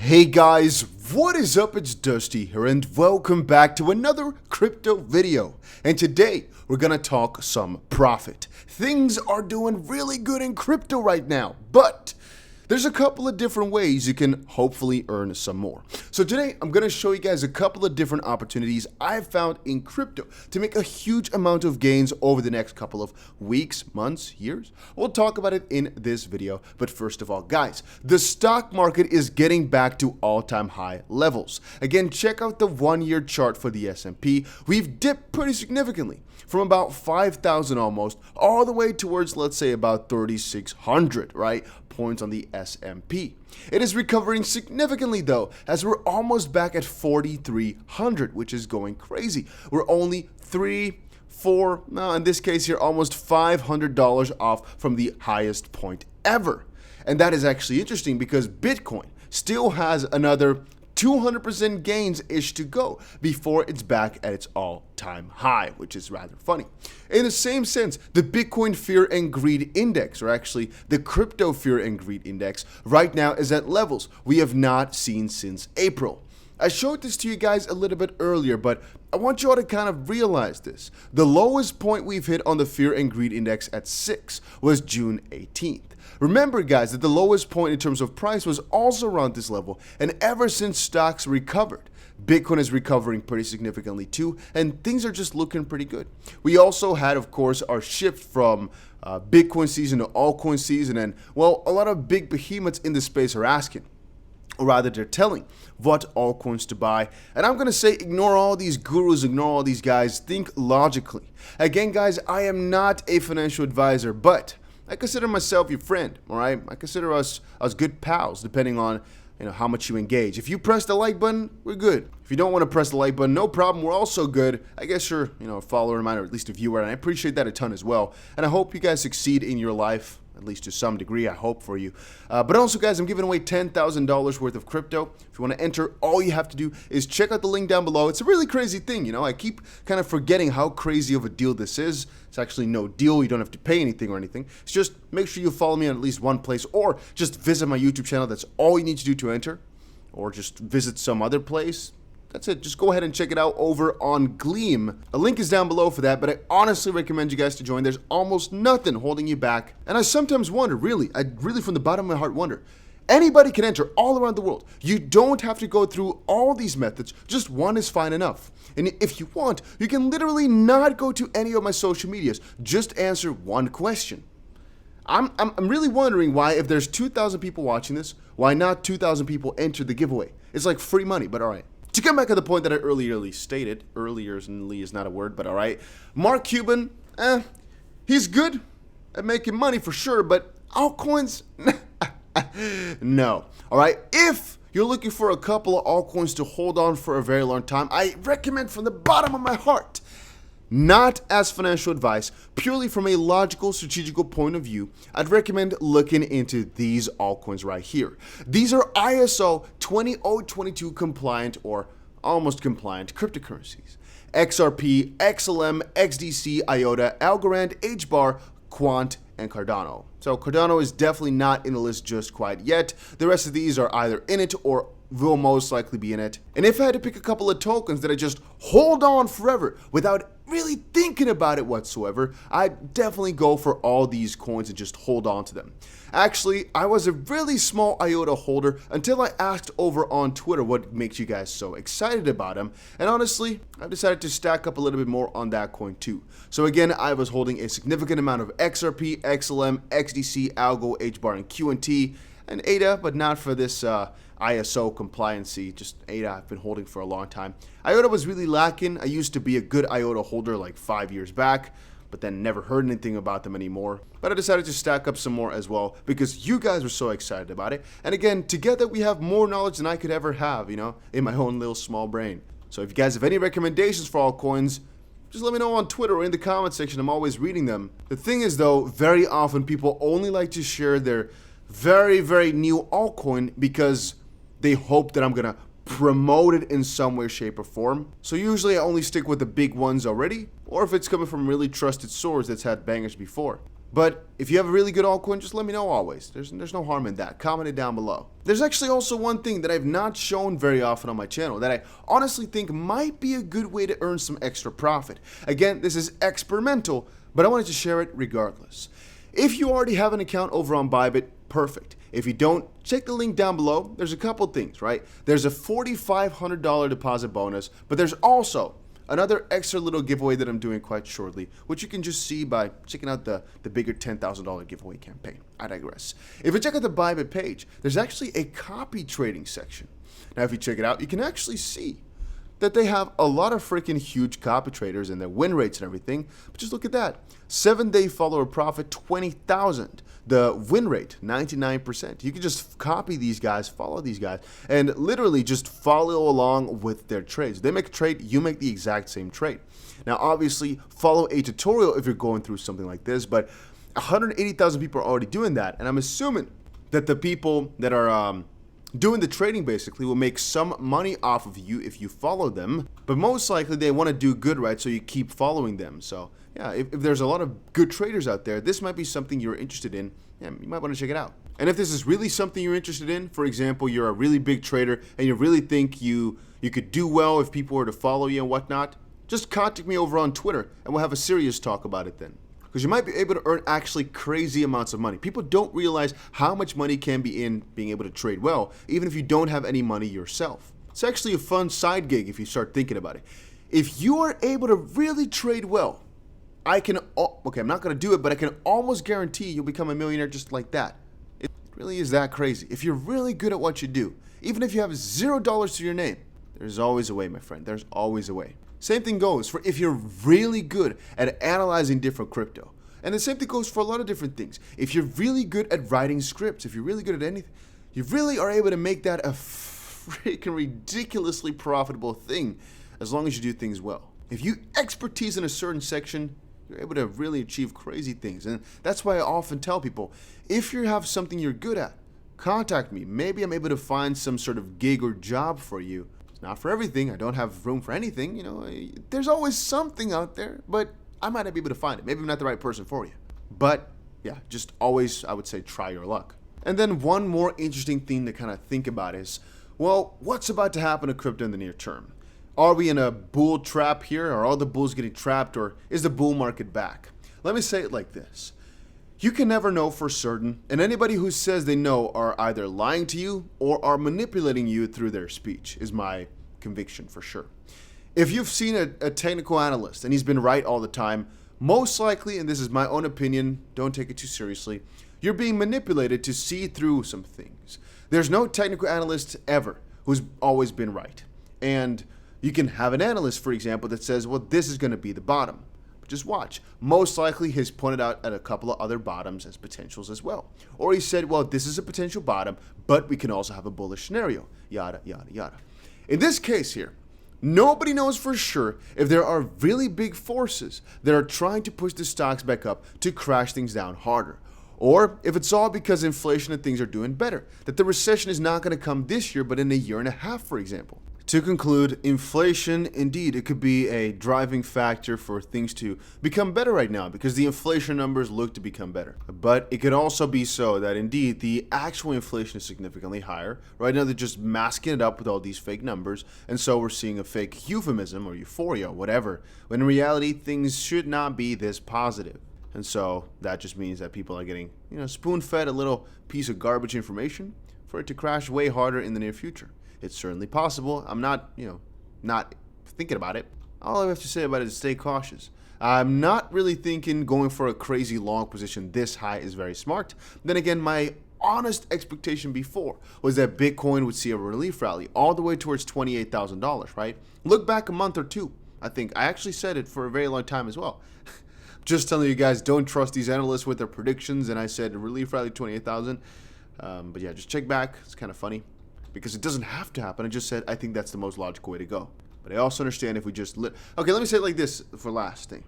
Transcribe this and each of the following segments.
Hey guys, what is up? It's Dusty here and welcome back to another crypto video. And today we're gonna talk some profit. Things are doing really good in crypto right now, but there's a couple of different ways you can hopefully earn some more. So today I'm gonna show you guys a couple of different opportunities I've found in crypto to make a huge amount of gains over the next couple of weeks, months, years. We'll talk about it in this video, but first of all, guys, the stock market is getting back to all-time high levels. Again, check out the 1-year chart for the S&P. We've dipped pretty significantly from about 5,000 almost all the way towards, let's say, about 3,600, right? Points on the S&P. It is recovering significantly though, as we're almost back at 4,300, which is going crazy. We're only in this case here, almost $500 off from the highest point ever. And that is actually interesting because Bitcoin still has another 200% gains-ish to go before it's back at its all-time high, which is rather funny. In the same sense, the Bitcoin Fear and Greed Index, or actually the Crypto Fear and Greed Index, right now is at levels we have not seen since April. I showed this to you guys a little bit earlier, but I want you all to kind of realize this. The lowest point we've hit on the Fear and Greed Index at 6 was June 18th. Remember, guys, that the lowest point in terms of price was also around this level, and ever since stocks recovered, Bitcoin is recovering pretty significantly too, and things are just looking pretty good. We also had, of course, our shift from Bitcoin season to altcoin season, and, well, a lot of big behemoths in the space are asking, or rather they're telling what altcoins to buy. And I'm going to say ignore all these gurus, ignore all these guys, think logically. Again, guys, I am not a financial advisor, but I consider myself your friend, all right? I consider us good pals, depending on how much you engage. If you press the like button, we're good. If you don't want to press the like button, no problem. We're also good. I guess you're a follower of mine, or at least a viewer, and I appreciate that a ton as well. And I hope you guys succeed in your life, at least to some degree, I hope for you. But also, guys, I'm giving away $10,000 worth of crypto. If you want to enter, all you have to do is check out the link down below. It's a really crazy thing, I keep kind of forgetting how crazy of a deal this is. It's actually no deal. You don't have to pay anything or anything. It's just make sure you follow me on at least one place, or just visit my YouTube channel. That's all you need to do to enter, or just visit some other place. That's it. Just go ahead and check it out over on Gleam. A link is down below for that, but I honestly recommend you guys to join. There's almost nothing holding you back. And I sometimes wonder, I really from the bottom of my heart wonder, anybody can enter all around the world. You don't have to go through all these methods. Just one is fine enough. And if you want, you can literally not go to any of my social medias. Just answer one question. I'm really wondering why, if there's 2,000 people watching this, why not 2,000 people enter the giveaway? It's like free money, but all right. To come back to the point that I earlier stated, earlierly is not a word, but all right. Mark Cuban, he's good at making money for sure, but altcoins, no. All right, if you're looking for a couple of altcoins to hold on for a very long time, I recommend from the bottom of my heart, not as financial advice, purely from a logical, strategical point of view, I'd recommend looking into these altcoins right here. These are ISO 20022 compliant or almost compliant cryptocurrencies. XRP, XLM, XDC, IOTA, Algorand, HBAR, Quant, and Cardano. So Cardano is definitely not in the list just quite yet. The rest of these are either in it or will most likely be in it. And if I had to pick a couple of tokens that I just hold on forever without really thinking about it whatsoever, I'd definitely go for all these coins and just hold on to them. Actually, I was a really small IOTA holder until I asked over on Twitter what makes you guys so excited about them. And honestly, I've decided to stack up a little bit more on that coin too. So again, I was holding a significant amount of XRP, XLM, XDC, Algo, HBAR, and QNT, and ADA, but not for this ISO compliancy, just ADA I've been holding for a long time. IOTA was really lacking. I used to be a good IOTA holder like 5 years back, but then never heard anything about them anymore. But I decided to stack up some more as well because you guys were so excited about it. And again, together we have more knowledge than I could ever have, in my own little small brain. So if you guys have any recommendations for altcoins, just let me know on Twitter or in the comment section. I'm always reading them. The thing is though, very often people only like to share their very, very new altcoin because they hope that I'm going to promote it in some way, shape, or form. So usually I only stick with the big ones already, or if it's coming from really trusted source that's had bangers before. But if you have a really good altcoin, just let me know always. There's no harm in that. Comment it down below. There's actually also one thing that I've not shown very often on my channel that I honestly think might be a good way to earn some extra profit. Again, this is experimental, but I wanted to share it regardless. If you already have an account over on Bybit, perfect. If you don't, check the link down below. There's a couple things, right? There's a $4,500 deposit bonus, but there's also another extra little giveaway that I'm doing quite shortly, which you can just see by checking out the bigger $10,000 giveaway campaign. I digress. If you check out the Bybit page, there's actually a copy trading section. Now, if you check it out, you can actually see that they have a lot of freaking huge copy traders and their win rates and everything. But just look at that. 7-day follower profit, 20,000. The win rate, 99%. You can just copy these guys, follow these guys, and literally just follow along with their trades. They make a trade, you make the exact same trade. Now, obviously, follow a tutorial if you're going through something like this, but 180,000 people are already doing that, and I'm assuming that the people that are doing the trading basically will make some money off of you if you follow them, but most likely they want to do good, right? So you keep following them. So yeah, if there's a lot of good traders out there, this might be something you're interested in. Yeah, you might want to check it out. And if this is really something you're interested in, for example, you're a really big trader and you really think you could do well if people were to follow you and whatnot, just contact me over on Twitter and we'll have a serious talk about it then. Because you might be able to earn actually crazy amounts of money. People don't realize how much money can be in being able to trade well, even if you don't have any money yourself. It's actually a fun side gig if you start thinking about it. If you are able to really trade well, I'm not going to do it, but I can almost guarantee you'll become a millionaire just like that. It really is that crazy. If you're really good at what you do, even if you have $0 to your name, there's always a way, my friend. There's always a way. Same thing goes for if you're really good at analyzing different crypto. And the same thing goes for a lot of different things. If you're really good at writing scripts, if you're really good at anything, you really are able to make that a freaking ridiculously profitable thing as long as you do things well. If you expertise in a certain section, you're able to really achieve crazy things. And that's why I often tell people, if you have something you're good at, contact me. Maybe I'm able to find some sort of gig or job for you. It's not for everything. I don't have room for anything. You know, there's always something out there, but I might not be able to find it. Maybe I'm not the right person for you. But yeah, just always, I would say, try your luck. And then one more interesting thing to kind of think about is, well, what's about to happen to crypto in the near term? Are we in a bull trap here? Are all the bulls getting trapped, or is the bull market back? Let me say it like this. You can never know for certain, and anybody who says they know are either lying to you or are manipulating you through their speech, is my conviction for sure. If you've seen a technical analyst and he's been right all the time, most likely, and this is my own opinion, don't take it too seriously, you're being manipulated to see through some things. There's no technical analyst ever who's always been right. And you can have an analyst, for example, that says, well, this is going to be the bottom. But just watch. Most likely he's pointed out at a couple of other bottoms as potentials as well. Or he said, well, this is a potential bottom, but we can also have a bullish scenario. Yada, yada, yada. In this case here, nobody knows for sure if there are really big forces that are trying to push the stocks back up to crash things down harder. Or if it's all because inflation and things are doing better, that the recession is not going to come this year, but in a year and a half, for example. To conclude, inflation, indeed, it could be a driving factor for things to become better right now because the inflation numbers look to become better. But it could also be so that indeed the actual inflation is significantly higher. Right now they're just masking it up with all these fake numbers, and so we're seeing a fake euphemism or euphoria, whatever, when in reality things should not be this positive. And so that just means that people are getting, spoon-fed a little piece of garbage information for it to crash way harder in the near future. It's certainly possible. I'm not thinking about it. All I have to say about it is stay cautious. I'm not really thinking going for a crazy long position this high is very smart. Then again, my honest expectation before was that Bitcoin would see a relief rally all the way towards $28,000, right? Look back a month or two. I actually said it for a very long time as well. Just telling you guys, don't trust these analysts with their predictions, and I said a relief rally 28,000. But yeah, just check back. It's kind of funny because it doesn't have to happen. I just said I think that's the most logical way to go. But I also understand if we just okay, let me say it like this for last thing.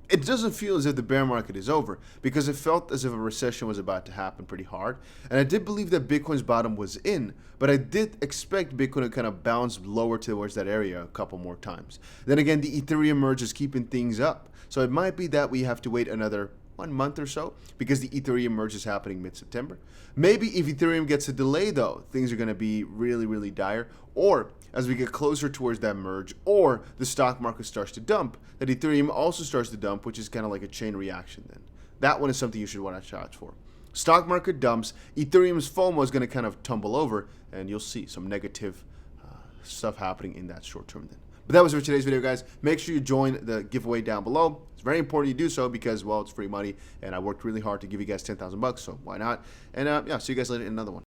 It doesn't feel as if the bear market is over because it felt as if a recession was about to happen pretty hard. And I did believe that Bitcoin's bottom was in, but I did expect Bitcoin to kind of bounce lower towards that area a couple more times. Then again, the Ethereum merge is keeping things up. So it might be that we have to wait another 1 month or so, because the Ethereum merge is happening mid-September. Maybe if Ethereum gets a delay though, things are going to be really, really dire. Or as we get closer towards that merge, or the stock market starts to dump, that Ethereum also starts to dump, which is kind of like a chain reaction then. That one is something you should want to watch for. Stock market dumps, Ethereum's FOMO is going to kind of tumble over, and you'll see some negative stuff happening in that short term then. But that was it for today's video, guys. Make sure you join the giveaway down below. It's very important you do so because, well, it's free money, and I worked really hard to give you guys 10,000 bucks, so why not? And yeah, see you guys later in another one.